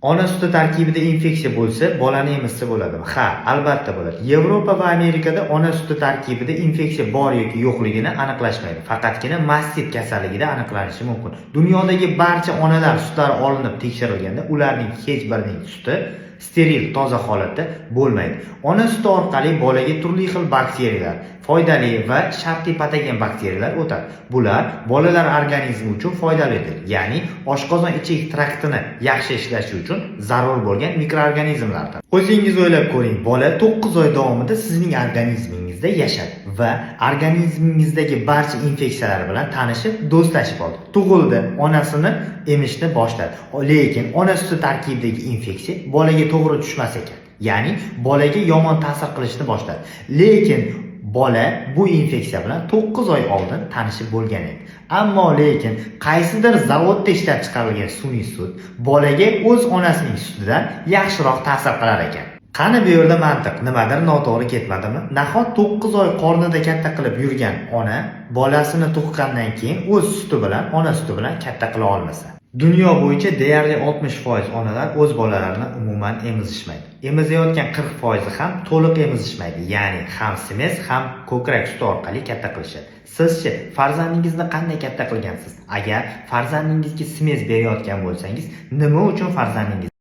Ona suti tarkibida infeksiya bo'lsa, bolani emizsa bo'ladimi? Ha, albatta bo'ladi. Yevropa va Amerikada ona suti tarkibida infeksiya bor yoki yo'qligini aniqlashmaydi. Faqatgina mastit kasalligida aniqlanishi mumkin. Dunyodagi barcha onalar sutlari olinib tekshirilganda, ularning hech birining suti steril, toza holatda bo'lmaydi. Ona suti orqali bolaga turli xil bakteriyalar, foydali va shartli patogen bakteriyalar o'tadi. Bular bolalar organizmi uchun foydalidir, ya'ni oshqozon ichak traktini yaxshi ishlashi uchun zarur bo'lgan mikroorganizmlardir. O'zingiz o'ylab ko'ring, bola 9 oy davomida sizning organizmingizda yashadi va organizmingizdagi barcha infeksiyalar bilan tanishib, do'stlashib oldi. Tug'ildi, onasini emishni boshladi. Lekin ona suti tarkibidagi infeksiya bolaga to'g'ri tushmas ekan. Ya'ni bolaga yomon ta'sir qilishni boshladi. Lekin bola bu infeksiya bilan 9 oy oldin tanishib bo'lgan edi. Ammo lekin qaysidir zavodda ishlab chiqarilgan sun'iy sut bolaga o'z onasining sutidan yaxshiroq ta'sir qilar ekan. Qani bu yerda mantiq, nimadir noto'g'ri ketmadimi? Nahot 9 oy qornida katta qilib yurgan ona bolasini tug'gandan keyin o'z suti bilan, ona suti bilan katta qila olmasa? Dunyo bo'yicha deyarli 60% onalar o'z bolalarini umuman emizishmaydi. Emizayotgan 40% ham to'liq emizishmaydi, ya'ni ham semiz, ham ko'krak suti orqali katta qilishadi. Sizchi farzandingizni qanday katta qilgansiz? Agar farzandingizga semiz berayotgan bo'lsangiz, nima uchun farzandingiz